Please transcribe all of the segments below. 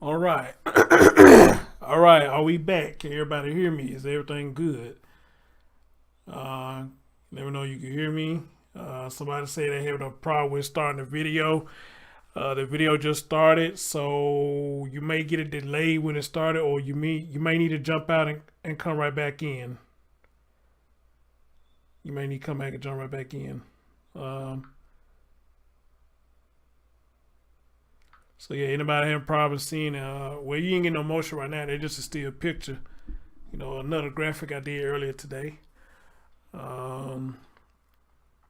All right. All right. Are we back? Can everybody hear me? Is everything good? Uh, Let me know you can hear me. Somebody said they having a problem with starting the video. The video just started, so you may get a delay when it started, or you may need to jump out and come right back in. You may need to come back and jump right back in. Um, so yeah, anybody having problems seeing? Well, you ain't getting no motion right now. They're just a still picture. Another graphic I did earlier today. Um,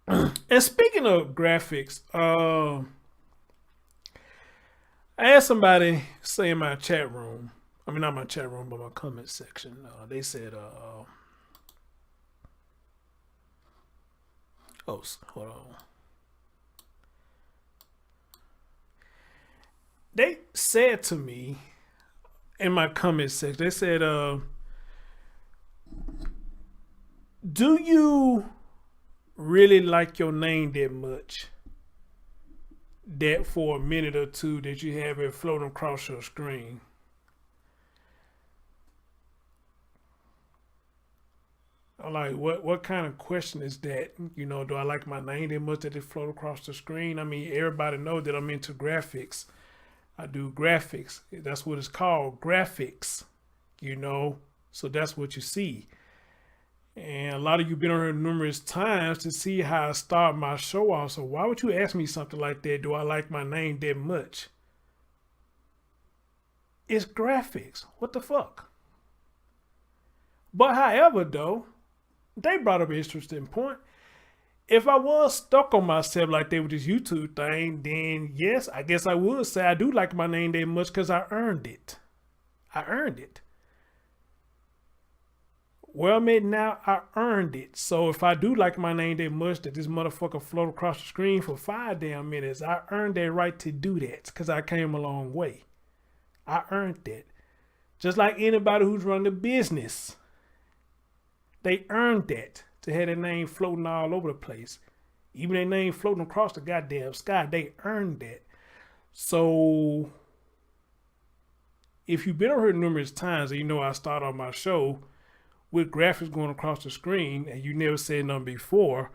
and speaking of graphics, I had somebody say in my chat room. I mean, not my chat room, but my comment section. They said, "Oh, hold on." They said to me in my comment section, they said, "Do you really like your name that much? That for a minute or two that you have it floating across your screen?" I'm like, what kind of question is that? Do I like my name that much that it float across the screen? I mean, everybody knows that I'm into graphics. I do graphics. That's what it's called, graphics. So that's what you see. And a lot of you been on here numerous times to see how I start my show off. So why would you ask me something like that? Do I like my name that much? It's graphics. What the fuck? But however, though, they brought up an interesting point. If I was stuck on myself like that with this YouTube thing, then yes, I guess I would say I do like my name that much because I earned it. I earned it. Well, man, now I earned it. So if I do like my name that much that this motherfucker float across the screen for 5 damn minutes, I earned that right to do that because I came a long way. I earned that. Just like anybody who's running a business, they earned that to have their name floating all over the place. Even their name floating across the goddamn sky, they earned that. So if you've been over here numerous times and I start on my show with graphics going across the screen and you never said nothing before,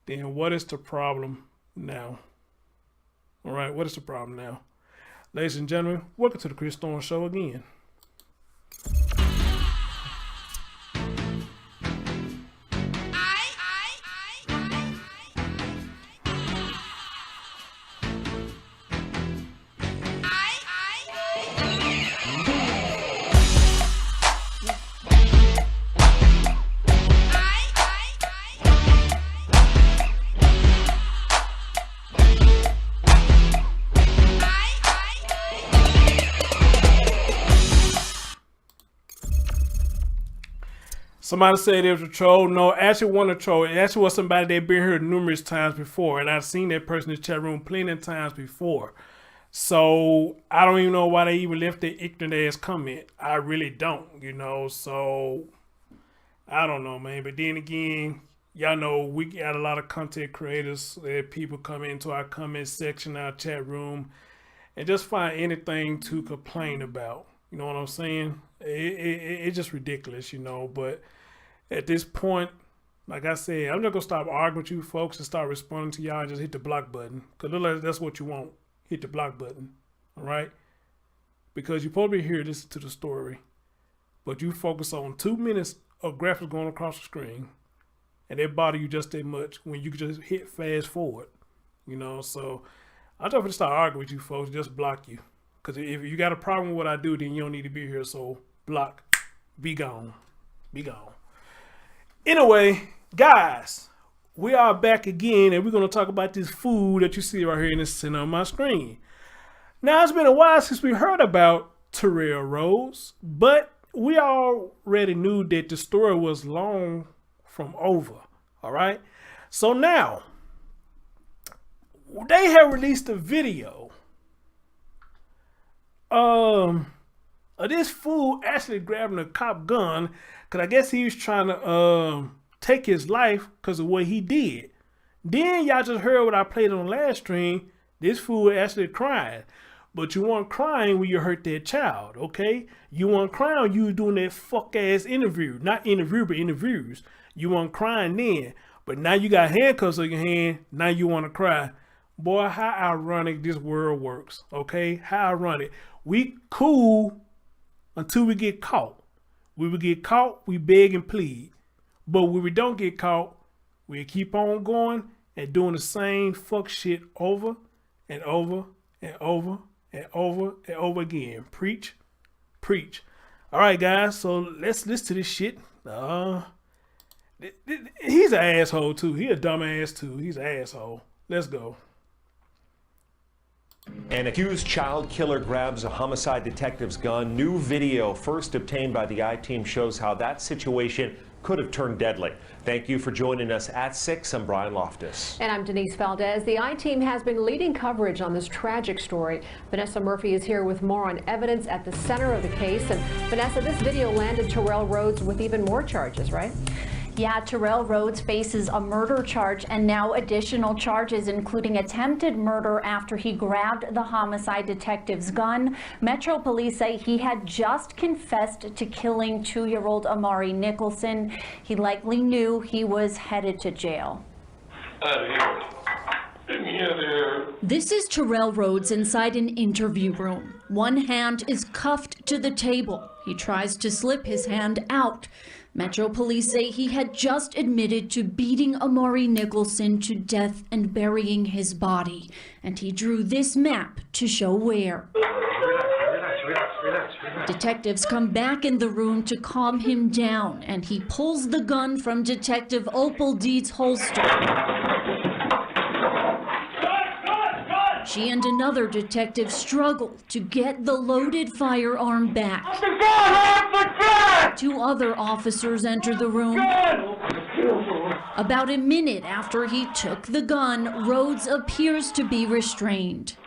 then what is the problem now? All right, what is the problem now? Ladies and gentlemen, welcome to the Chris Thorne Show again. Somebody said it was a troll. No, actually wasn't a troll. It actually was somebody that been here numerous times before. And I've seen that person in the chat room plenty of times before. So I don't even know why they even left their ignorant ass comment. I really don't, So I don't know, man. But then again, y'all know we got a lot of content creators. People come into our comment section, our chat room, and just find anything to complain about. You know what I'm saying? It's just ridiculous, But at this point, like I said, I'm just going to stop arguing with you folks and start responding to y'all and just hit the block button. Because that's what you want. Hit the block button. All right? Because you're supposed to be here to listen to the story. But you focus on 2 minutes of graphics going across the screen. And they bother you just that much when you can just hit fast forward. So I'm just going to start arguing with you folks. Just block you. Because if you got a problem with what I do, then you don't need to be here. So block. Be gone. Be gone. Anyway, guys, we are back again, and we're going to talk about this food that you see right here in this center on my screen. Now, it's been a while since we heard about Terrell Rhodes, but we already knew that the story was long from over, all right? So now, they have released a video of this fool actually grabbing a cop gun because I guess he was trying to take his life because of what he did. Then y'all just heard what I played on the last stream. This fool actually cried. But you weren't crying when you hurt that child, okay? You weren't crying when you were doing that fuck ass interview. Not interview, but interviews. You weren't crying then. But now you got handcuffs on your hand. Now you want to cry. Boy, how ironic this world works, okay? How ironic. We cool until we get caught. When we get caught, we beg and plead. But when we don't get caught, we keep on going and doing the same fuck shit over and over and over and over and over again. Preach, preach. All right, guys, so let's listen to this shit. He's an asshole too. He a dumbass too. He's an asshole. Let's go. An accused child killer grabs a homicide detective's gun. New video first obtained by the I-Team shows how that situation could have turned deadly. Thank you for joining us at 6. I'm Brian Loftus. And I'm Denise Valdez. The I-Team has been leading coverage on this tragic story. Vanessa Murphy is here with more on evidence at the center of the case. And Vanessa, this video landed Terrell Rhodes with even more charges, right? Yeah, Terrell Rhodes faces a murder charge and now additional charges, including attempted murder after he grabbed the homicide detective's gun. Metro police say he had just confessed to killing 2-year-old Amari Nicholoson. He likely knew he was headed to jail. This is Terrell Rhodes inside an interview room. One hand is cuffed to the table. He tries to slip his hand out. Metro police say he had just admitted to beating Amari Nicholoson to death and burying his body. And he drew this map to show where. Relax. Detectives come back in the room to calm him down, and he pulls the gun from Detective Opal Deed's holster. She and another detective struggle to get the loaded firearm back. 2 other officers enter the room. About a minute after he took the gun, Rhodes appears to be restrained.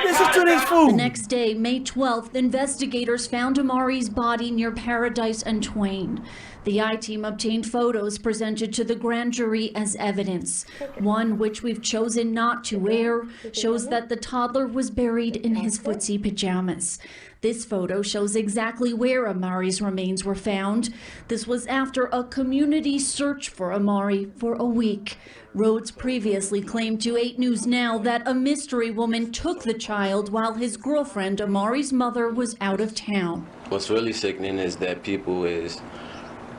Listen to this fool. The next day, May 12th, investigators found Amari's body near Paradise and Twain. The I-Team obtained photos presented to the grand jury as evidence. One, which we've chosen not to air, shows that the toddler was buried in his footsie pajamas. This photo shows exactly where Amari's remains were found. This was after a community search for Amari for a week. Rhodes previously claimed to 8 News Now that a mystery woman took the child while his girlfriend, Amari's mother, was out of town. What's really sickening is that people is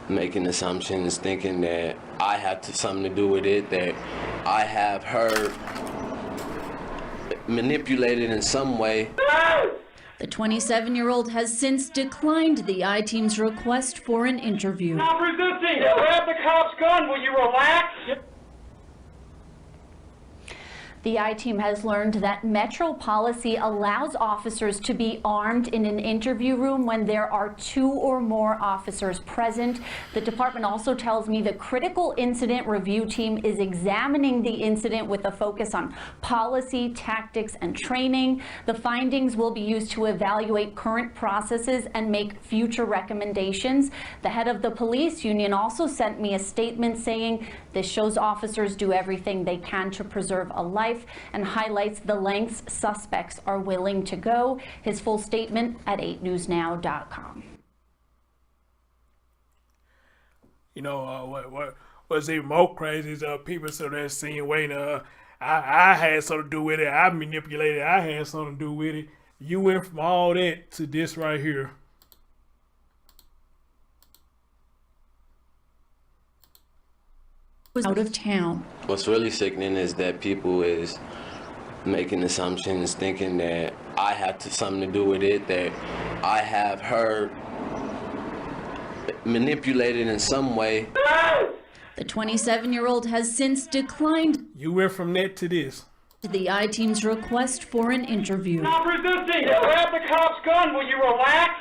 making assumptions, thinking that I have something to do with it, that I have her manipulated in some way. The 27-year-old has since declined the I-Team's request for an interview. Stop resisting! Grab the cop's gun, will you relax? The I-Team has learned that Metro policy allows officers to be armed in an interview room when there are 2 or more officers present. The department also tells me the critical incident review team is examining the incident with a focus on policy, tactics, and training. The findings will be used to evaluate current processes and make future recommendations. The head of the police union also sent me a statement saying this shows officers do everything they can to preserve a life and highlights the lengths suspects are willing to go. His full statement at 8newsnow.com. You know, what's even more crazy is people sitting there saying, wait, I had something to do with it. I manipulated. I had something to do with it. You went from all that to this right here. Was out of town. What's really sickening is that people is making assumptions, thinking that I have something to do with it, that I have her manipulated in some way. The 27-year-old has since declined. You went from that to this. The I-Team's request for an interview. Stop resisting! Grab the cop's gun, will you relax?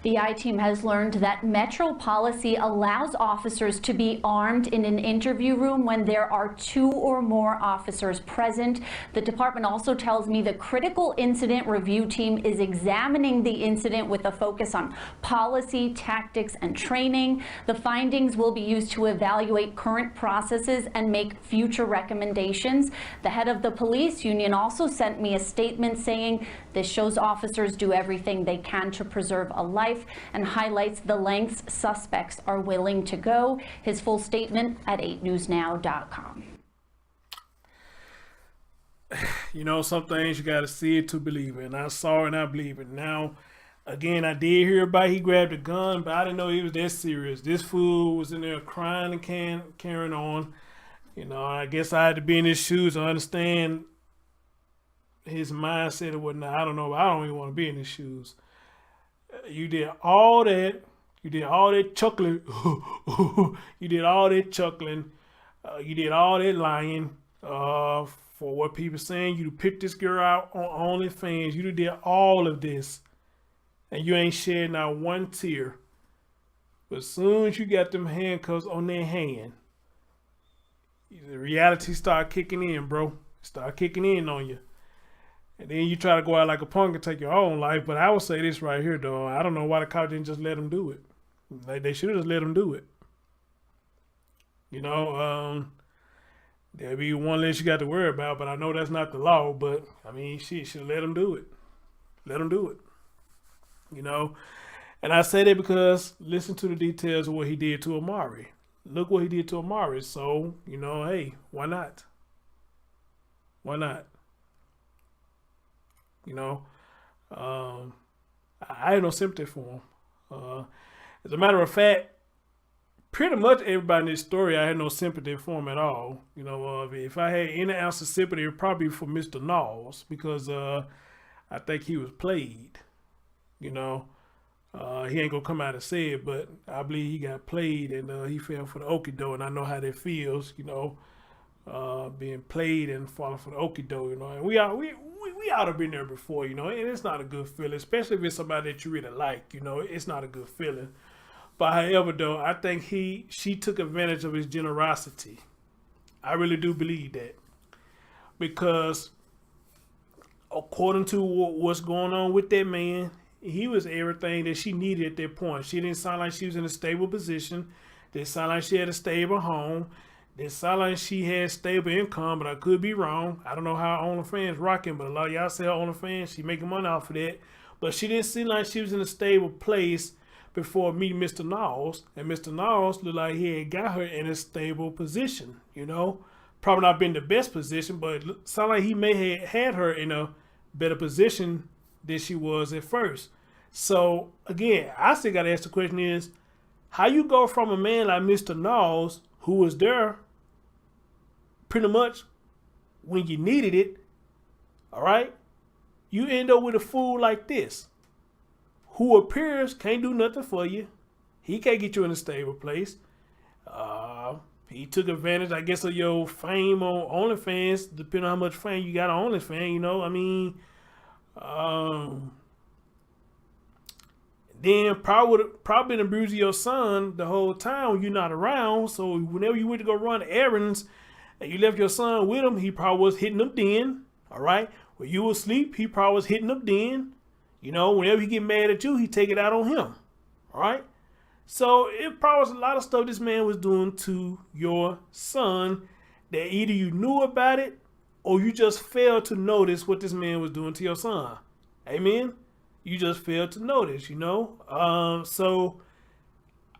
The I-Team has learned that Metro policy allows officers to be armed in an interview room when there are 2 or more officers present. The department also tells me the critical incident review team is examining the incident with a focus on policy, tactics, and training. The findings will be used to evaluate current processes and make future recommendations. The head of the police union also sent me a statement saying this shows officers do everything they can to preserve a life and highlights the lengths suspects are willing to go. His full statement at 8newsnow.com. You know, some things you got to see it to believe it. And I saw it and I believe it. Now, again, I did hear about he grabbed a gun, but I didn't know he was that serious. This fool was in there crying and carrying on. You know, I guess I had to be in his shoes to understand his mindset or whatnot. I don't know. I don't even want to be in his shoes. You did all that. You did all that chuckling. You did all that chuckling. You did all that lying for what people saying. You picked this girl out on OnlyFans. You did all of this. And you ain't shed not one tear. But as soon as you got them handcuffs on their hand, the reality start kicking in, bro. Start kicking in on you. And then you try to go out like a punk and take your own life. But I would say this right here, though. I don't know why the cops didn't just let him do it. Like, they should have just let him do it. You know, there'll be one less you got to worry about. But I know that's not the law. But, I mean, shit, should have let him do it. Let him do it. You know. And I say that because listen to the details of what he did to Amari. Look what he did to Amari. So, you know, hey, why not? Why not? You know, I had no sympathy for him. As a matter of fact, pretty much everybody in this story, I had no sympathy for him at all. You know, if I had any ounce of sympathy, it would probably be for Mr. Knowles because I think he was played. You know, he ain't gonna come out and say it, but I believe he got played and he fell for the okie doke, and I know how that feels. You know, being played and falling for the okie doke. You know, and we ought to been there before, you know, and it's not a good feeling, especially if it's somebody that you really like, you know, it's not a good feeling. But however, though, I think she took advantage of his generosity. I really do believe that. Because according to what's going on with that man, he was everything that she needed at that point. She didn't sound like she was in a stable position. Didn't sound like she had a stable home. It sounded like she had stable income, but I could be wrong. I don't know how OnlyFans rocking, but a lot of y'all say OnlyFans, she making money off of that. But she didn't seem like she was in a stable place before meeting Mr. Knowles. And Mr. Knowles looked like he had got her in a stable position, you know. Probably not been the best position, but it sounded like he may have had her in a better position than she was at first. So, again, I still got to ask the question is, how you go from a man like Mr. Knowles, who was there pretty much when you needed it, all right, you end up with a fool like this, who appears can't do nothing for you. He can't get you in a stable place. He took advantage, I guess, of your fame on OnlyFans, depending on how much fame you got on OnlyFans, you know, I mean, then probably been abusing your son the whole time when you're not around. So whenever you went to go run errands and you left your son with him, he probably was hitting them then. All right. When you were asleep, he probably was hitting them then. You know, whenever he get mad at you, he take it out on him. All right. So it probably was a lot of stuff this man was doing to your son that either you knew about it or you just failed to notice what this man was doing to your son. Amen. You just failed to notice, you know. So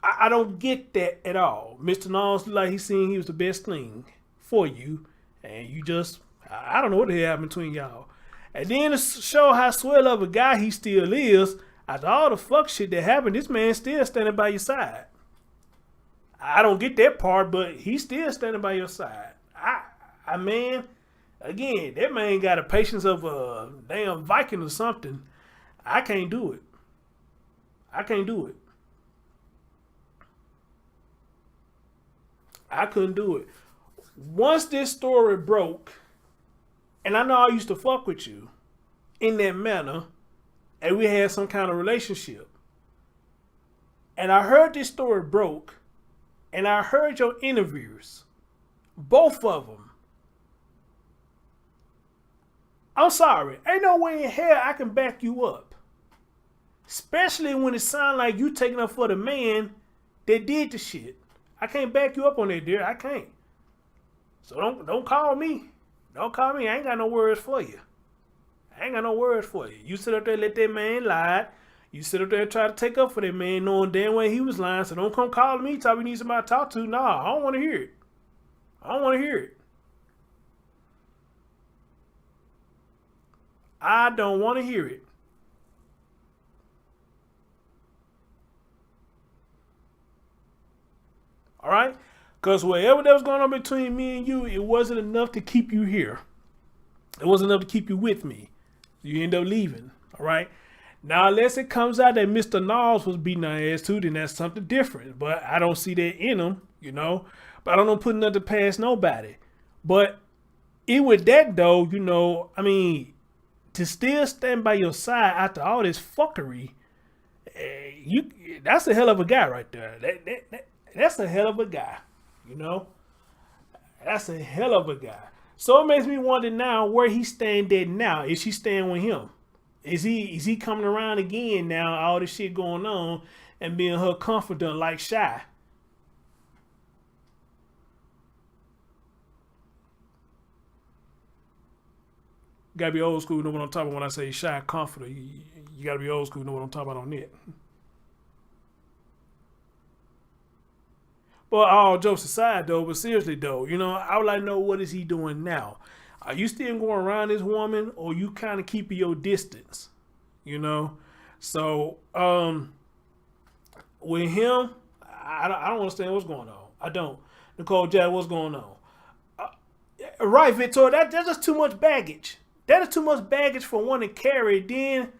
I don't get that at all. Mr. Knowles looked like he was the best thing for you, and you just, I don't know what the hell happened between y'all. And then to show how swell of a guy he still is, after all the fuck shit that happened, this man still standing by your side. I don't get that part, but he's still standing by your side. I man, again, that man got a patience of a damn Viking or something. I can't do it. I can't do it. I couldn't do it. Once this story broke, and I know I used to fuck with you in that manner, and we had some kind of relationship, And I heard this story broke, and I heard your interviews, both of them. I'm sorry, ain't no way in hell I can back you up. Especially when it sounds like you taking up for the man that did the shit. I can't back you up on that, dear. I can't. So don't call me. Don't call me. I ain't got no words for you. I ain't got no words for you. You sit up there and let that man lie. You sit up there and try to take up for that man knowing damn well he was lying. So don't come calling me talking you need somebody to talk to. Nah, I don't want to hear it. I don't want to hear it. I don't want to hear it. All right? Because whatever that was going on between me and you, it wasn't enough to keep you here. It wasn't enough to keep you with me. You end up leaving. All right? Now, unless it comes out that Mr. Knowles was beating our ass too, then that's something different. But I don't see that in him, you know. But I don't know putting nothing past nobody. But it with that, though, you know, I mean, to still stand by your side after all this fuckery, that's a hell of a guy right there. That's a hell of a guy, you know. That's a hell of a guy. So it makes me wonder now where he's staying at now. Is she staying with him? Is he coming around again now, all this shit going on, and being her confidant like Shy? You gotta be old school to know what I'm talking about when I say Shy confidant. You gotta be old school to know what I'm talking about on it. But all jokes aside though, but seriously though, you know, I would like to know, what is he doing now? Are you still going around this woman, or you kind of keeping your distance? You know? So, with him, I don't understand what's going on. I don't. Nicole Jack, what's going on? Right, Victor, that's just too much baggage. That is too much baggage for one to carry. Then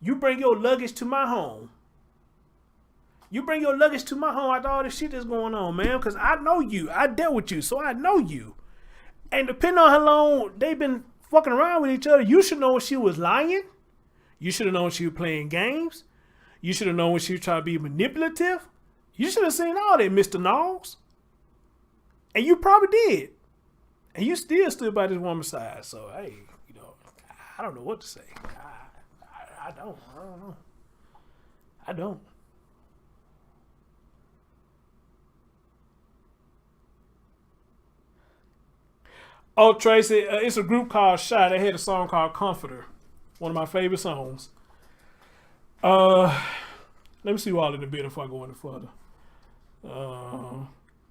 you bring your luggage to my home. You bring your luggage to my home after all this shit that's going on, man. Because I know you. I dealt with you, so I know you. And depending on how long they've been fucking around with each other, you should know when she was lying. You should have known when she was playing games. You should have known when she was trying to be manipulative. You should have seen all that, Mr. Knowles. And you probably did. And you still stood by this woman's side. So, hey, you know, I don't know what to say. I don't know. I don't. Oh, Tracy, it's a group called Shy. They had a song called Comforter. One of my favorite songs. Let me see who all in the building before I go any further.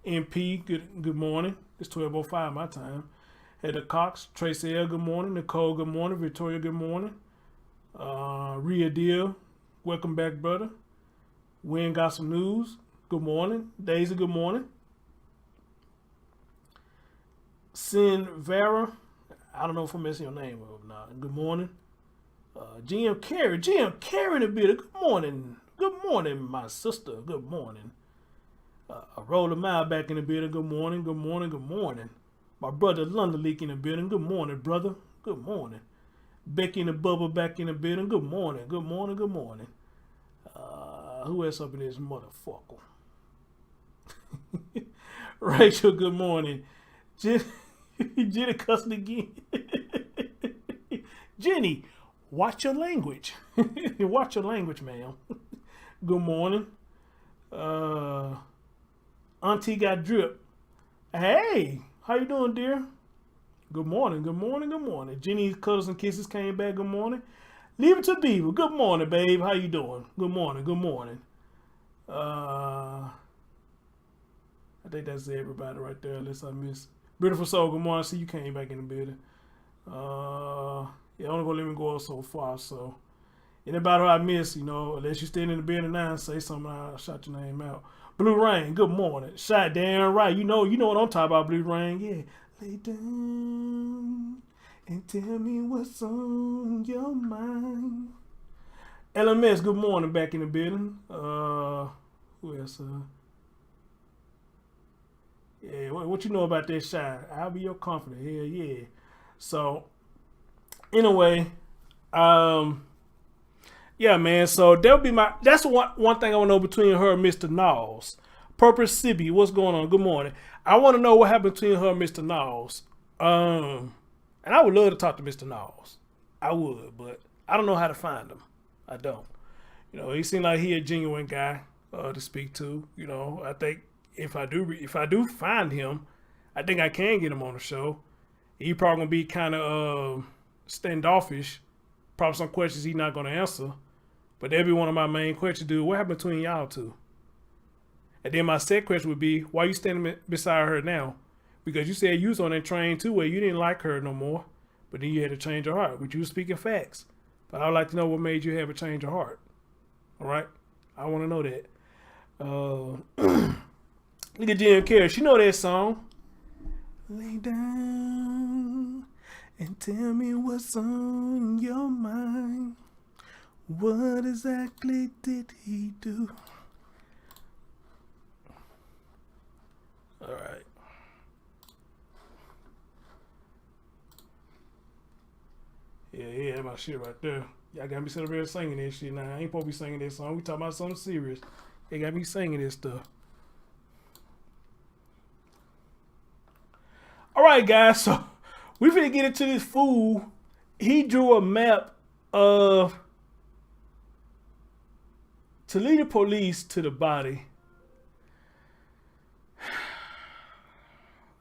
MP, good morning. It's 12:05 my time. Heather Cox, Tracy L, good morning. Nicole, good morning. Victoria, good morning. Rhea Deal, welcome back, brother. Wayne got some news. Good morning. Daisy, good morning. Sin Vera, I don't know if I'm messing your name up or not. Good morning. GM Carey in the building. Good morning. Good morning, my sister. Good morning. Roll a mile back in the building. Good morning. Good morning. Good morning. My brother London Leak in the building. Good morning, brother. Good morning. Becky and the Bubble back in the building. Good morning. Good morning. Good morning. Who else up in this motherfucker? Rachel, good morning. Jenny cussing again. Jenny, watch your language. Watch your language, ma'am. Good morning. Auntie got drip. Hey, how you doing, dear? Good morning. Good morning. Good morning. Jenny's cuddles and kisses came back. Good morning. Leave it to Beaver. Good morning, babe. How you doing? Good morning. Good morning. I think that's everybody right there, unless I miss. Beautiful soul, good morning. I see you came back in the building. Yeah, only gonna let me go so far. So anybody who I miss, you know, unless you stand in the building now and say something, I'll shout your name out. Blue Rain, good morning. Shot damn right. You know what I'm talking about, Blue Rain. Yeah. Lay down and tell me what's on your mind. LMS, good morning, back in the building. Who else? Yeah, what you know about that shine? I'll be your confidant. Hell yeah. So, anyway, Yeah, man. So that'll be that's one thing I want to know between her and Mr. Knowles. Purpose Sibby, what's going on? Good morning. I want to know what happened between her and Mr. Knowles. And I would love to talk to Mr. Knowles. I would, but I don't know how to find him. I don't. You know, he seemed like he a genuine guy to speak to. You know, I think if I do find him, I think I can get him on the show. He probably gonna be kind of standoffish. Probably some questions he's not gonna answer. But that'd be one of my main questions, dude. What happened between y'all two? And then my second question would be, why you standing beside her now? Because you said you was on that train too, where you didn't like her no more, but then you had to change your heart, which you was speaking facts. But I would like to know what made you have a change of heart. All right, I want to know that. Look at Jim Carrey. She know that song. Lay down and tell me what's on your mind. What exactly did he do? All right. Yeah, that's my shit right there. Y'all got me sitting there singing this shit now. I ain't supposed to be singing this song. We talking about something serious. They got me singing this stuff. All right, guys. So we finna get into this fool. He drew a map of Toledo police to the body.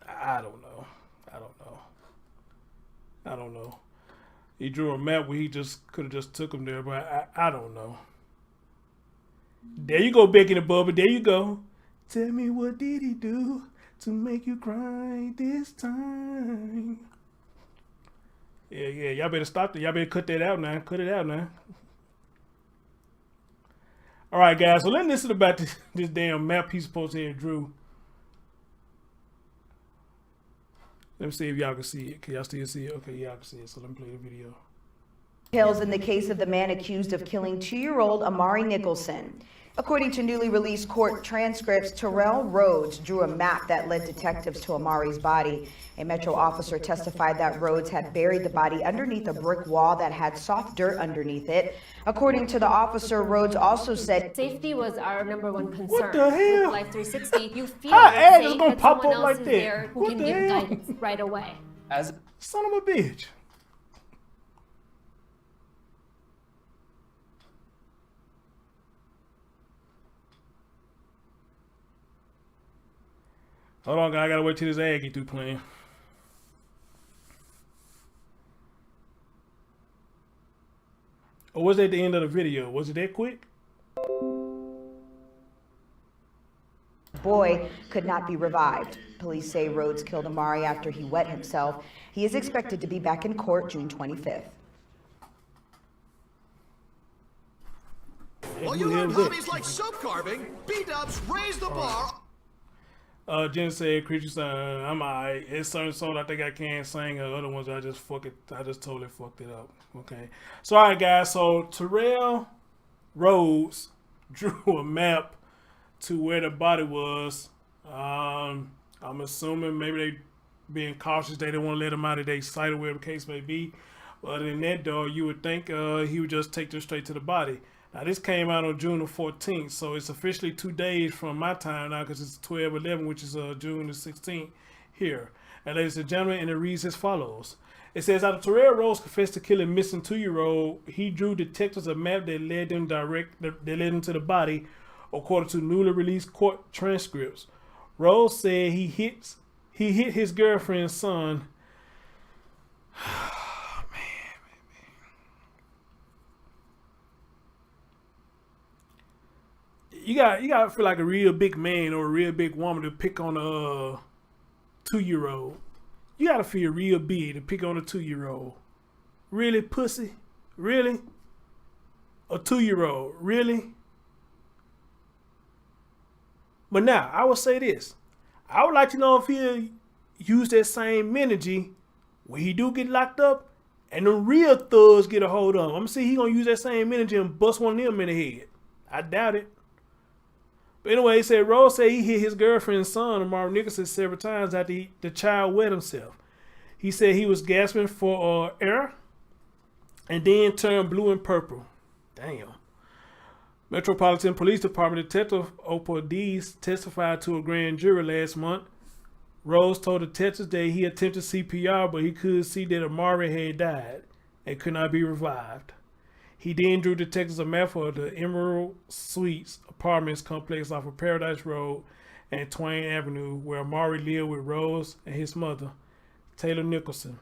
I don't know. He drew a map where he just could have just took him there, but I don't know. There you go, Becky and Bubba. There you go. Tell me, what did he do to make you cry this time? Yeah. Y'all better stop that. Y'all better cut that out now. Cut it out now. All right, guys. So let's listen about this damn map he's supposed to have drew. Let me see if y'all can see it. Can y'all still see it? Okay, y'all can see it. So let me play the video. Details in the case of the man accused of killing 2-year-old Amari Nicholoson. According to newly released court transcripts, Terrell Rhodes drew a map that led detectives to Amari's body. A Metro officer testified that Rhodes had buried the body underneath a brick wall that had soft dirt underneath it. According to the officer, Rhodes also said safety was our number one concern. What the hell? With Life 360, you feel How ad is safe gonna that pop someone up like else is that? there who What can the give hell? guidance right away. Son of a bitch. Hold on, guys. I gotta wait till this ad get through playing. Or was that the end of the video? Was it that quick? boy could not be revived. Police say Rhodes killed Amari after he wet himself. He is expected to be back in court June 25th. Well, you learn hobbies like soap carving, B-dubs raise the bar. Jen said, "Creature son, I'm alright. It's certain songs I think I can sing, and other ones I just totally fucked it up." Okay, so alright, guys. So Terrell Rhodes drew a map to where the body was. I'm assuming maybe they being cautious. They didn't want to let him out of their sight or whatever the case may be. But other than that, though, you would think he would just take them straight to the body. Now, this came out on June the 14th, so it's officially 2 days from my time now because it's 12/11, which is June the 16th here. And ladies and gentlemen, and it reads as follows. It says, after Terrell Rhodes confessed to killing missing 2-year-old, he drew detectives a map that led them to the body, according to newly released court transcripts. Rhodes said he hit his girlfriend's son. You gotta feel like a real big man or a real big woman to pick on a 2-year-old. You gotta feel real big to pick on a 2-year-old. Really, pussy? Really? A 2-year-old? Really? But now, I will say this. I would like to know if he'll use that same energy when he do get locked up and the real thugs get a hold of him. I'm gonna see he gonna use that same energy and bust one of them in the head. I doubt it. But anyway, he said Rhodes said he hit his girlfriend's son, Amari Nicholoson, several times after the child wet himself. He said he was gasping for air and then turned blue and purple. Damn. Metropolitan Police Department Detective Opal Dees testified to a grand jury last month. Rhodes told detectives that he attempted CPR, but he could see that Amari had died and could not be revived. He then drew detectives a map of the Emerald Suites apartments complex off of Paradise Road and Twain Avenue, where Amari lived with Rhodes and his mother, Taylor Nicholoson,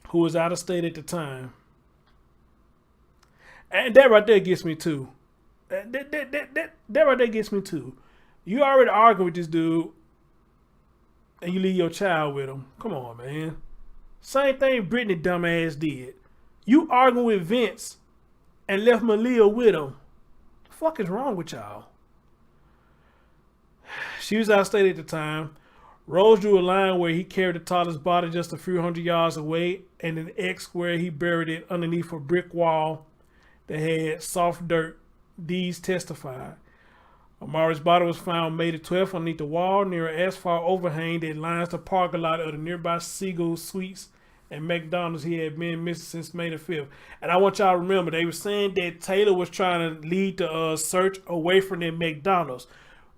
who was out of state at the time. And that right there gets me too. That right there gets me too. You already arguing with this dude, and you leave your child with him. Come on, man. Same thing Brittany dumbass did. You arguing with Vince and left Malia with him. The fuck is wrong with y'all? She was out of state at the time. Rhodes drew a line where he carried the toddler's body just a few hundred yards away, and an X where he buried it underneath a brick wall that had soft dirt. These testified. Amari's body was found May the 12th underneath the wall near an asphalt overhang that lines the parking lot of the nearby Seagull Suites and McDonald's. He had been missing since May the 5th. And I want y'all to remember, they were saying that Taylor was trying to lead the search away from that McDonald's,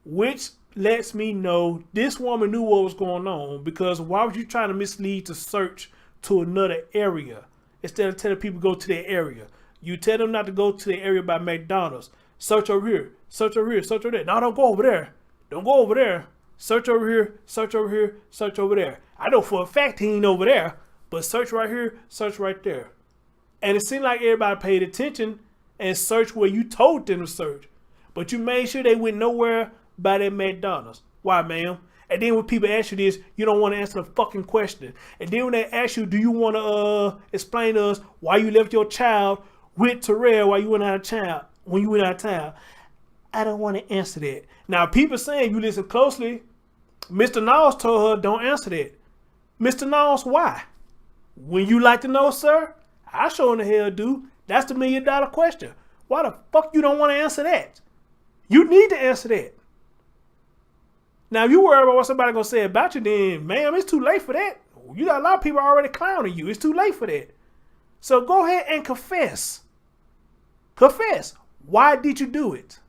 which lets me know this woman knew what was going on, because why would you try to mislead the search to another area instead of telling people to go to that area? You tell them not to go to the area by McDonald's. Search over here. Search over here. Search over there. No, don't go over there. Don't go over there. Search over here. Search over here. Search over there. I know for a fact he ain't over there, but search right here. Search right there. And it seemed like everybody paid attention and searched where you told them to search. But you made sure they went nowhere by that McDonald's. Why, ma'am? And then when people ask you this, you don't want to answer the fucking question. And then when they ask you, do you want to explain to us why you left your child with Terrell while you went out of town, when you went out of town? I don't want to answer that. Now, people saying, you listen closely, Mr. Knowles told her, don't answer that. Mr. Knowles, why? When you like to know, sir? I sure in the hell do. That's the $1 million question. Why the fuck you don't want to answer that? You need to answer that. Now, if you worry about what somebody going to say about you, then, ma'am, it's too late for that. You got a lot of people already clowning you. It's too late for that. So go ahead and confess. Confess. Why did you do it?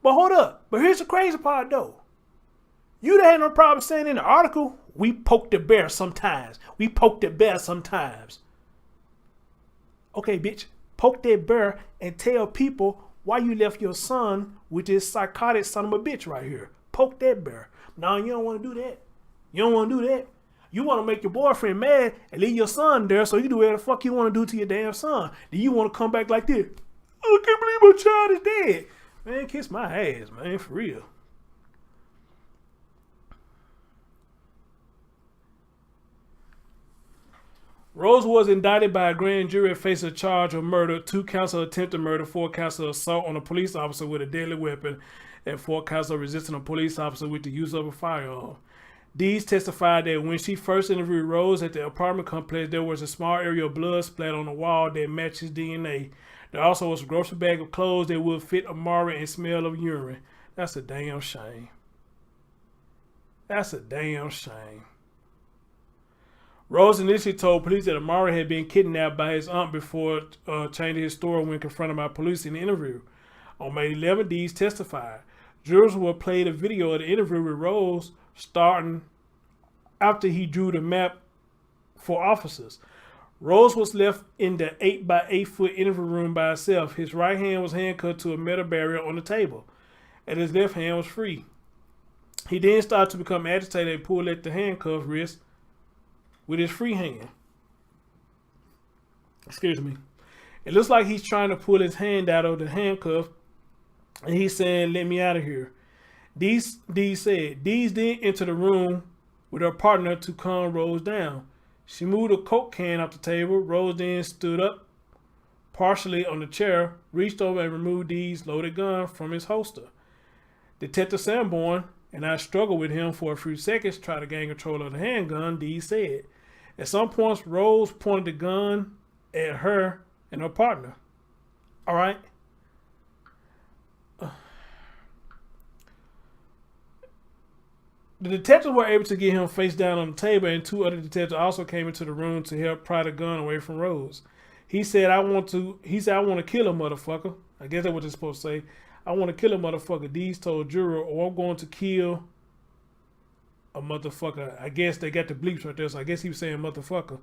But hold up. But here's the crazy part, though. You done had no problem saying in the article, we poke the bear sometimes. We poke the bear sometimes. Okay, bitch. Poke that bear and tell people why you left your son with this psychotic son of a bitch right here. Poke that bear. No, you don't want to do that. You don't want to do that. You want to make your boyfriend mad and leave your son there so you can do whatever the fuck you want to do to your damn son. Then you want to come back like this. I can't believe my child is dead. Man, kiss my ass, man, for real. Rhodes was indicted by a grand jury and faced a charge of murder, 2 counts of attempted murder, 4 counts of assault on a police officer with a deadly weapon, and 4 counts of resisting a police officer with the use of a firearm. Dees testified that when she first interviewed Rhodes at the apartment complex, there was a small area of blood splat on the wall that matched his DNA. There also was a grocery bag of clothes that would fit Amari and smell of urine. That's a damn shame. That's a damn shame. Rhodes initially told police that Amari had been kidnapped by his aunt before changing his story when confronted by police in the interview. On May 11, Dees testified. Jurors will play the video of the interview with Rhodes starting after he drew the map for officers. Rhodes was left in the 8 by 8 foot interview room by himself. His right hand was handcuffed to a metal barrier on the table, and his left hand was free. He then started to become agitated and pulled at the handcuff wrist with his free hand. Excuse me. It looks like he's trying to pull his hand out of the handcuff, and he's saying, "Let me out of here." Dees said. Dees then entered the room with her partner to calm Rhodes down. She moved a Coke can off the table. Rhodes then stood up partially on the chair, reached over and removed Dees' loaded gun from his holster. Detective Sanborn and I struggled with him for a few seconds, trying to gain control of the handgun, Dees said. At some points, Rhodes pointed the gun at her and her partner. All right. the detectives were able to get him face down on the table, and 2 other detectives also came into the room to help pry the gun away from Rhodes. He said, I want to kill a motherfucker. I guess that's what they're supposed to say. I want to kill a motherfucker. Dees told juror, or I'm going to kill a motherfucker. I guess they got the bleeps right there, so I guess he was saying motherfucker.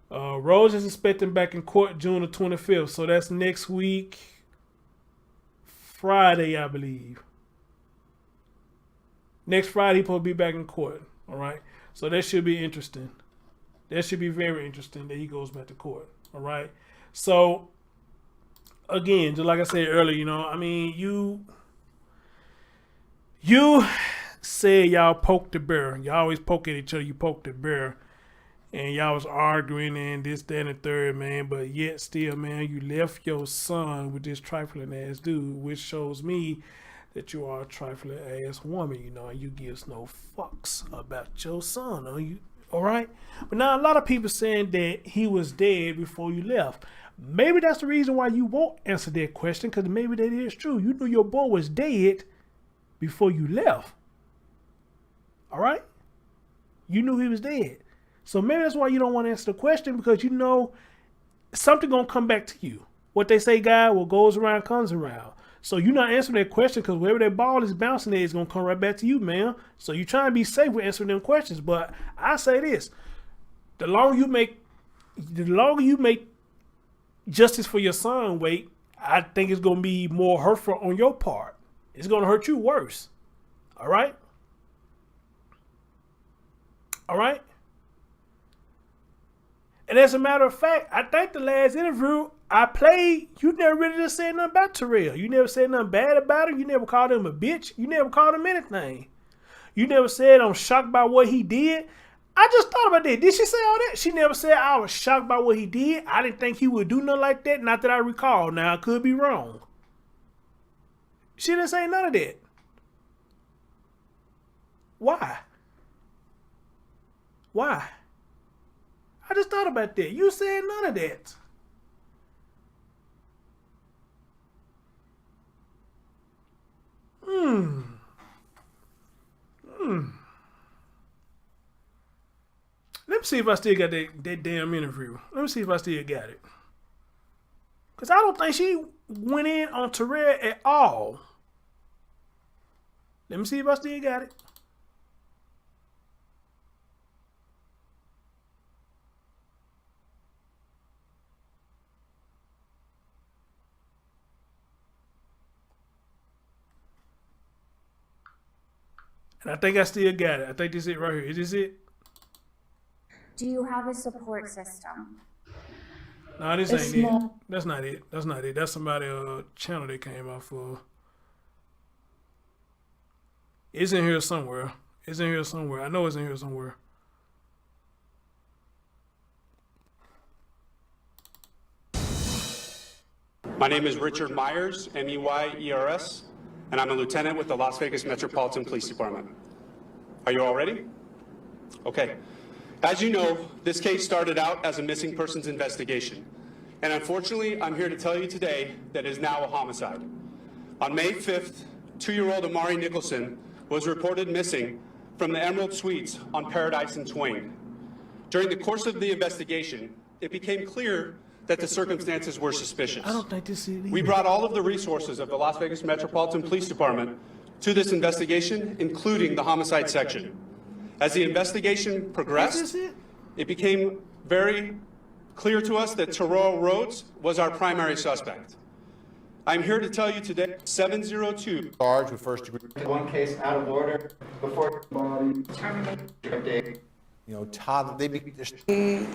Rhodes is expecting back in court June the 25th, so that's next week, Friday, I believe. Next Friday, he's supposed to be back in court. All right, so that should be interesting. That should be very interesting that he goes back to court. All right, so again, just like I said earlier, you know, I mean, you said y'all poked the bear. Y'all always poke at each other. You poked the bear. And y'all was arguing and this, that, and the third, man. But yet still, man, you left your son with this trifling ass dude, which shows me that you are a trifling ass woman, you know, and you gives no fucks about your son. Are you all right? But now a lot of people saying that he was dead before you left. Maybe that's the reason why you won't answer that question, because maybe that is true. You knew your boy was dead before you left. All right? You knew he was dead. So maybe that's why you don't want to answer the question, because you know something going to come back to you. What they say, guy, what goes around comes around. So you're not answering that question, because wherever that ball is bouncing at is going to come right back to you, man. So you're trying to be safe with answering them questions. But I say this, the longer you make justice for your son wait, I think it's going to be more hurtful on your part. It's going to hurt you worse. All right? All right? And as a matter of fact, I think the last interview I played, you never really just said nothing about Terrell. You never said nothing bad about him. You never called him a bitch. You never called him anything. You never said I'm shocked by what he did. I just thought about that. Did she say all that? She never said I was shocked by what he did. I didn't think he would do nothing like that. Not that I recall. Now, I could be wrong. She didn't say none of that. Why? Why? I just thought about that. You said none of that. Let me see if I still got that damn interview. Let me see if I still got it. Because I don't think she went in on Terrell at all. Let me see if I still got it. And I think I still got it. I think this is it right here. Is this it? Do you have a support system? No, this ain't it. That's not it. That's not it. That's somebody's channel they came out for. It's in here somewhere. It's in here somewhere. I know it's in here somewhere. My name is Richard Myers, M-E-Y-E-R-S, and I'm a lieutenant with the Las Vegas Metropolitan Police Department. Are you all ready? Okay. As you know, this case started out as a missing persons investigation. And unfortunately, I'm here to tell you today that it is now a homicide. On May 5th, 2-year-old Amari Nicholoson was reported missing from the Emerald Suites on Paradise and Twain. During the course of the investigation, it became clear that the circumstances were suspicious. I don't think this is it. We brought all of the resources of the Las Vegas Metropolitan Police Department to this investigation, including the homicide section. As the investigation progressed, it became very clear to us that Terrell Rhodes was our primary suspect. I'm here to tell you today, 702 charged with first degree. One case out of order before body terminated. You know, toddler, he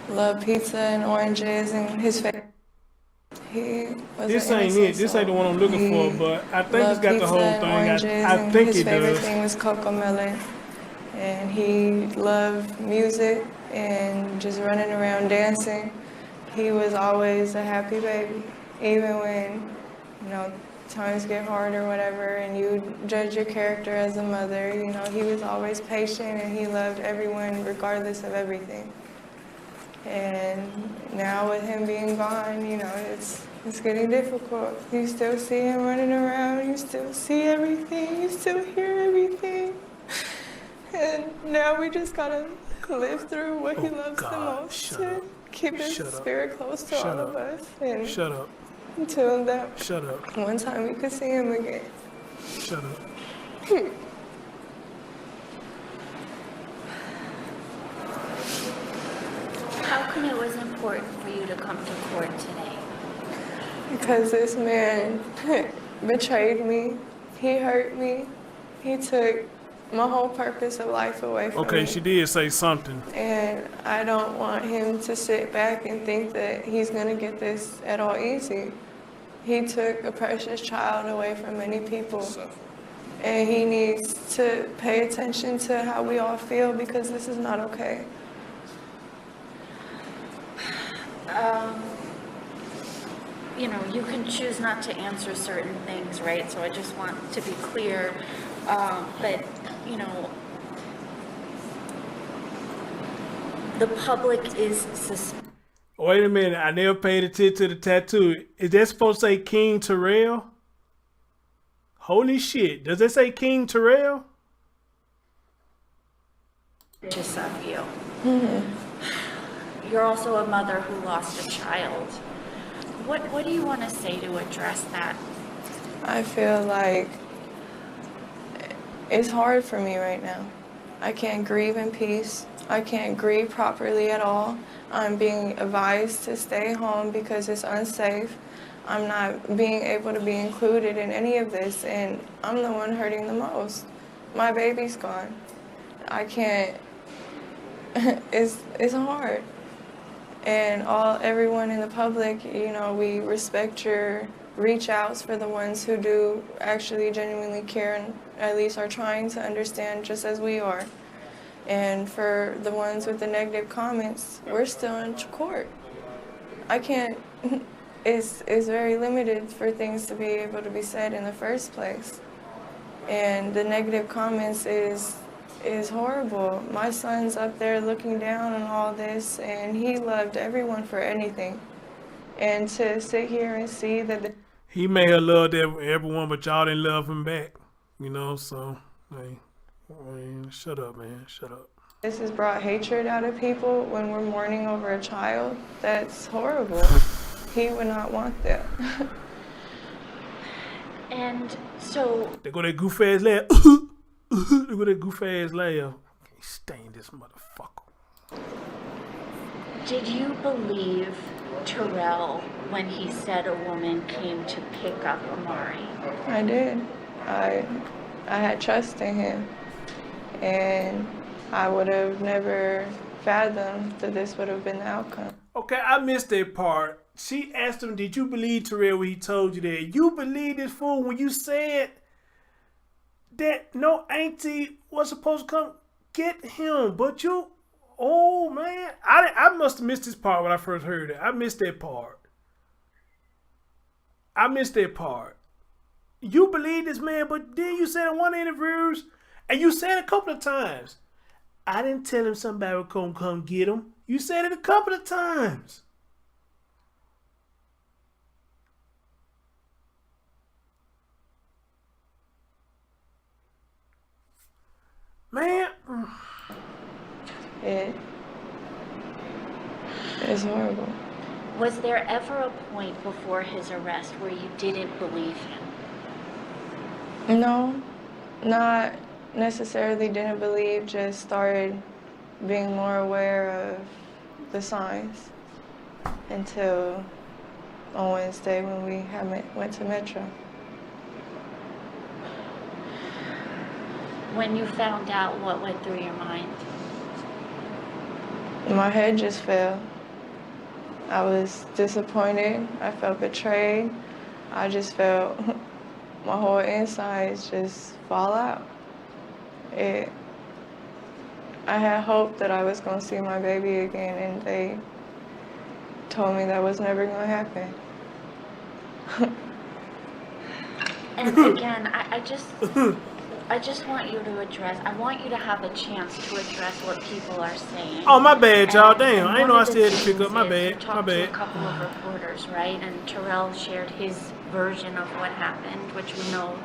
loved pizza and oranges and his favorite. This ain't it. This ain't the one I'm looking for, but I think it's got the whole thing. I think it does. His favorite thing was Cocomelon, and he loved music and just running around dancing. He was always a happy baby, even when, you know, times get hard or whatever, and you judge your character as a mother. You know, he was always patient, and he loved everyone regardless of everything. And now with him being gone, you know, it's getting difficult. You still see him running around, you still see everything, you still hear everything. And now we just gotta live through what he loves the most and keep his spirit close to all of us. And until that one time we could see him again. Shut up. How come it was important for you to come to court today? Because this man betrayed me. He hurt me. He took my whole purpose of life away from me. Okay, she did say something. And I don't want him to sit back and think that he's going to get this at all easy. He took a precious child away from many people. And he needs to pay attention to how we all feel, because this is not okay. You know, you can choose not to answer certain things, right? So I just want to be clear. But, you know, the public is suspicious. Wait a minute, I never paid attention to the tattoo. Is that supposed to say King Terrell? Holy shit, does it say King Terrell? Just of you. You're also a mother who lost a child. What do you want to say to address that? I feel like it's hard for me right now. I can't grieve in peace. I can't grieve properly at all. I'm being advised to stay home because it's unsafe. I'm not being able to be included in any of this, and I'm the one hurting the most. My baby's gone. I can't, it's hard. And everyone in the public, you know, we respect your reach outs for the ones who do actually genuinely care and at least are trying to understand just as we are. And for the ones with the negative comments, we're still in court. I can't, it's very limited for things to be able to be said in the first place. And the negative comments is horrible. My son's up there looking down on all this, and he loved everyone for anything. And to sit here and see that he may have loved everyone, but y'all didn't love him back. You know, so, hey, shut up, man, shut up. This has brought hatred out of people when we're mourning over a child. That's horrible. He would not want that. And so... They go that goof ass laugh. Look at that goof ass laugh. Can't stand this motherfucker. Did you believe Terrell when he said a woman came to pick up Amari? I did. I had trust in him. And I would have never fathomed that this would have been the outcome. Okay, I missed that part. She asked him, did you believe Terrell when he told you that? You believe this fool when you said that no auntie was supposed to come get him, but you, oh man, I must have missed this part when I first heard it. I missed that part. You believe this man, but then you said in one of the interviews, and you said a couple of times, I didn't tell him somebody would come get him. You said it a couple of times. Man. It's horrible. Was there ever a point before his arrest where you didn't believe him? No, not necessarily didn't believe, just started being more aware of the signs until on Wednesday when we went to Metro. When you found out, what went through your mind? My head just fell. I was disappointed. I felt betrayed. I just felt my whole insides just fall out. I had hope that I was going to see my baby again, and they told me that was never going to happen. And again, I just want you to address, I want you to have a chance to address what people are saying. Oh, my bad, y'all. Damn, I didn't know I still had to pick up. My bad. Talked to a couple of reporters, right? And Terrell shared his version of what happened, which we know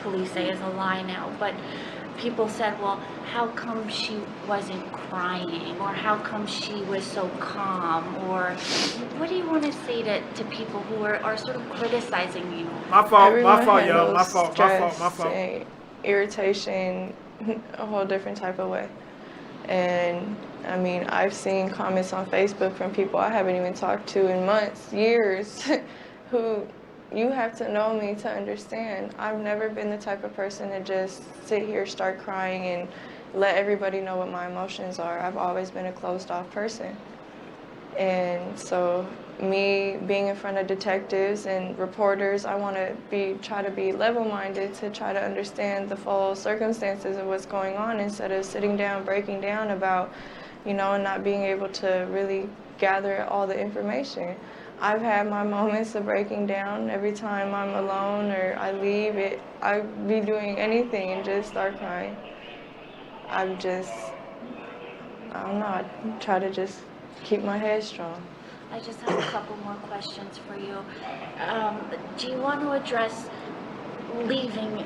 police say is a lie now. But people said, well, how come she wasn't crying? Or how come she was so calm? Or what do you want to say to people who are sort of criticizing you? My fault, Everyone y'all. My handles fault. stress and irritation a whole different type of way. And I mean, I've seen comments on Facebook from people I haven't even talked to in months, years, who you have to know me to understand. I've never been the type of person to just sit here, start crying, and let everybody know what my emotions are. I've always been a closed off person. And so me being in front of detectives and reporters, I want to try to be level-minded to try to understand the full circumstances of what's going on instead of sitting down, breaking down about, and not being able to really gather all the information. I've had my moments of breaking down every time I'm alone or I leave it. I'd be doing anything and just start crying. I don't know, I try to just keep my head strong. I just have a couple more questions for you. Do you want to address leaving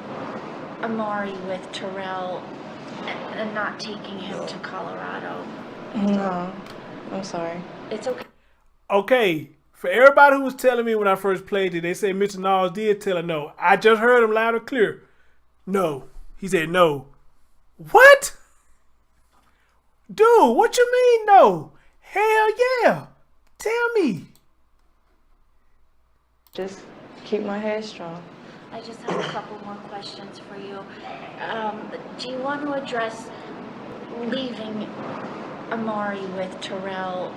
Amari with Terrell and not taking him to Colorado? No, I'm sorry. It's okay. Okay, for everybody who was telling me when I first played it, they say Mr. Niles did tell her no. I just heard him loud and clear. No. He said no. What? Dude, what you mean no? Hell yeah. Tell me. Just keep my head strong. I just have a couple more questions for you. Do you want to address leaving Amari with Terrell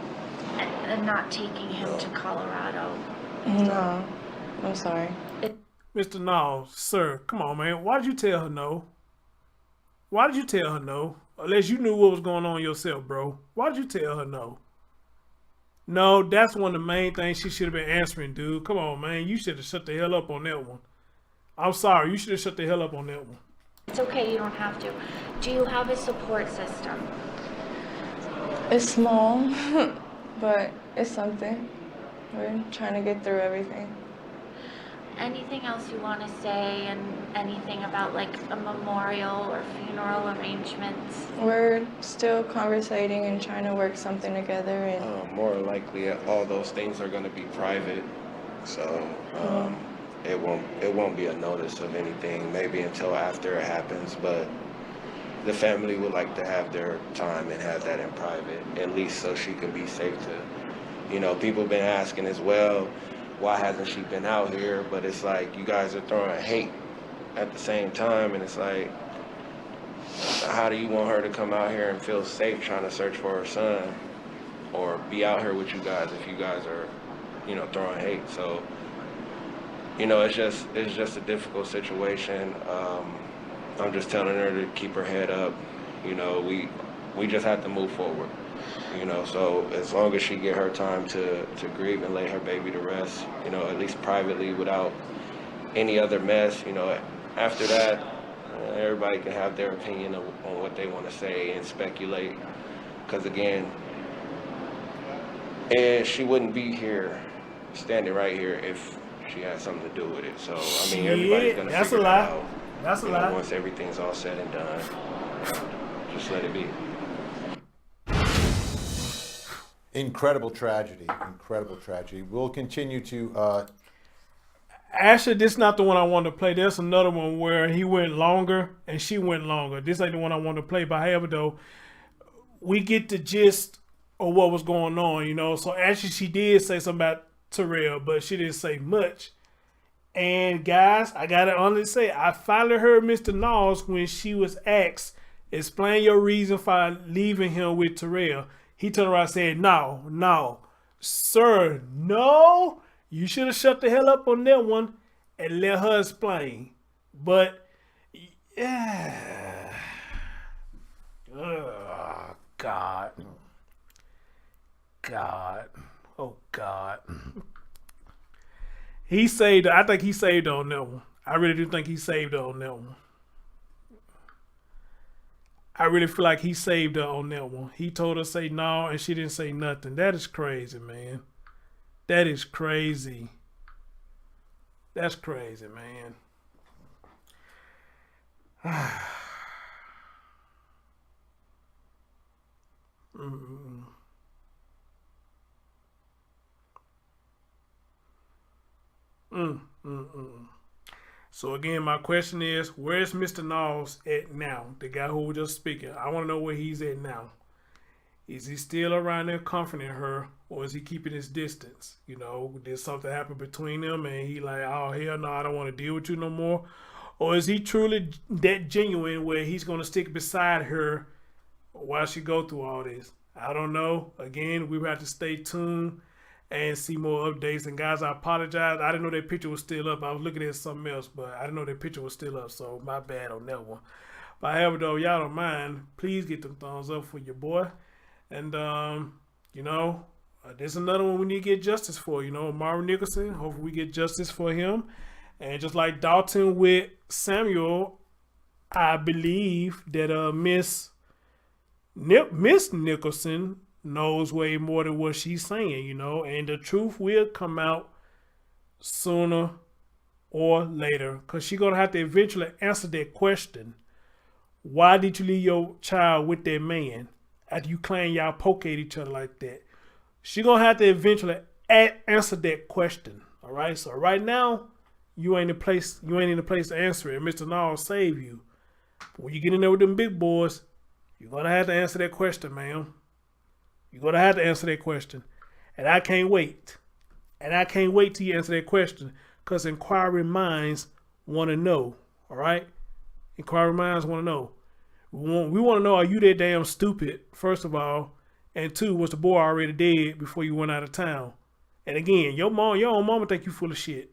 and not taking him to Colorado? No, I'm sorry. Mr. Niles, sir, come on, man. Why did you tell her no? Why did you tell her no? Unless you knew what was going on yourself, bro. Why did you tell her no? No, that's one of the main things she should have been answering, dude. Come on, man. You should have shut the hell up on that one. I'm sorry. You should have shut the hell up on that one. It's okay. You don't have to. Do you have a support system? It's small, but it's something. We're trying to get through everything. Anything else you want to say, and anything about like a memorial or funeral arrangements? We're still conversating and trying to work something together. And more likely, all those things are going to be private, so it won't be a notice of anything. Maybe until after it happens, but the family would like to have their time and have that in private, at least so she can be safe to, people have been asking as well, why hasn't she been out here? But it's like, you guys are throwing hate at the same time, and it's like, how do you want her to come out here and feel safe trying to search for her son or be out here with you guys if you guys are, throwing hate? So, it's just a difficult situation. I'm just telling her to keep her head up. We just have to move forward. So as long as she get her time to grieve and lay her baby to rest, at least privately without any other mess, after that, everybody can have their opinion on what they want to say and speculate. Because again, she wouldn't be here, standing right here, if she had something to do with it. So, I mean, everybody's going to figure it out. That's a lie. Once everything's all said and done, just let it be. Incredible tragedy. Incredible tragedy. We'll continue to... Actually, this is not the one I wanted to play. There's another one where he went longer and she went longer. This ain't the one I wanted to play. But however, though, we get the gist of what was going on, So actually, she did say something about Terrell, but she didn't say much. And guys, I got to honestly say, I finally heard Mr. Niles when she was asked, explain your reason for leaving him with Terrell. He turned around and said, no, sir, no. You should have shut the hell up on that one and let her explain. But, yeah. Oh, God. Oh, God. He saved her. I think he saved her on that one. I really do think he saved her on that one. I really feel like he saved her on that one. He told her to say no, and she didn't say nothing. That is crazy, man. That is crazy. That's crazy, man. So again, my question is, where's Mr. Knowles at now? The guy who was just speaking. I want to know where he's at now. Is he still around there comforting her, or is he keeping his distance? You know, did something happen between them and he like, oh hell no, I don't want to deal with you no more? Or is he truly that genuine where he's going to stick beside her while she go through all this? I don't know. Again, we have to stay tuned and see more updates. And guys, I apologize. I didn't know that picture was still up. I was looking at something else, but I didn't know that picture was still up. So my bad on that one. But however, though, y'all don't mind, please get them thumbs up for your boy. And, you know, there's another one we need to get justice for. You know, Amari Nicholson. Hopefully we get justice for him. And just like Dalton with Samuel, I believe that Miss Nicholson knows way more than what she's saying, you know, and the truth will come out sooner or later, because she's going to have to eventually answer that question. Why did you leave your child with that man after you claim y'all poke at each other like that? She's going to have to eventually answer that question, all right? So right now, you ain't in the place to answer it. Mr. Knowles save you. But when you get in there with them big boys, you're going to have to answer that question, ma'am. You're going to have to answer that question. And I can't wait. And I can't wait till you answer that question, because inquiring minds want to know. All right? Inquiring minds want to know. We want to know, are you that damn stupid, first of all? And two, was the boy already dead before you went out of town? And again, your own mama think you full of shit.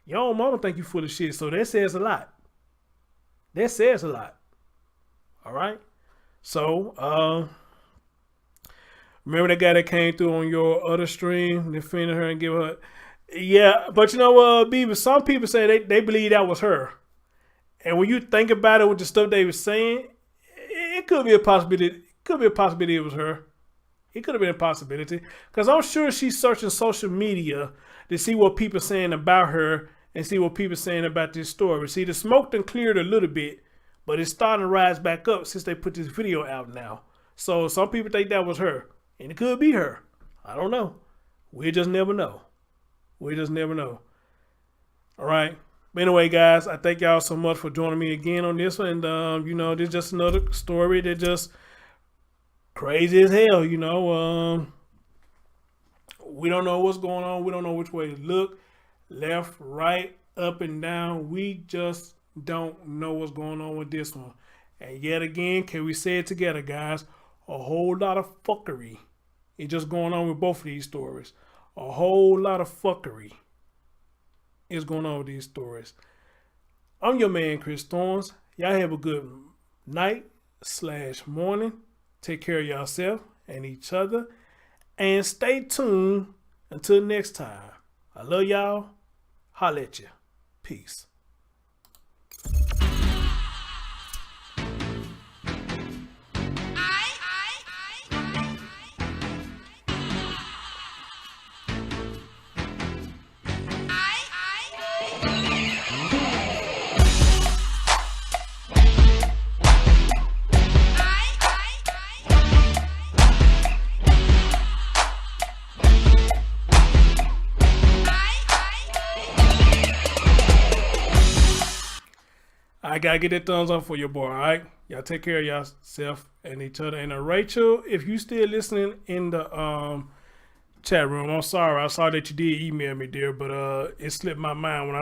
Your own mama think you full of shit. So that says a lot. That says a lot. All right? So, remember that guy that came through on your other stream, defending her and give her... Yeah, but you know what, Beaver? Some people say they believe that was her. And when you think about it with the stuff they were saying, it could be a possibility. It could be a possibility it was her. It could have been a possibility. Because I'm sure she's searching social media to see what people are saying about her and see what people are saying about this story. See, the smoke done cleared a little bit, but it's starting to rise back up since they put this video out now. So some people think that was her. And it could be her. I don't know. We just never know. We just never know. All right. But anyway, guys, I thank y'all so much for joining me again on this one. And, you know, this is just another story that just crazy as hell, you know. We don't know what's going on. We don't know which way to look. Left, right, up, and down. We just don't know what's going on with this one. And yet again, can we say it together, guys? A whole lot of fuckery is just going on with both of these stories. A whole lot of fuckery is going on with these stories. I'm your man, Chris Thorns. Y'all have a good night/morning. Take care of yourself and each other. And stay tuned until next time. I love y'all. Holla at you. Peace. I gotta get that thumbs up for your boy, all right? Y'all take care of yourself and each other. And Rachel, if you still listening in the chat room, I'm sorry. I saw that you did email me, dear, but it slipped my mind when I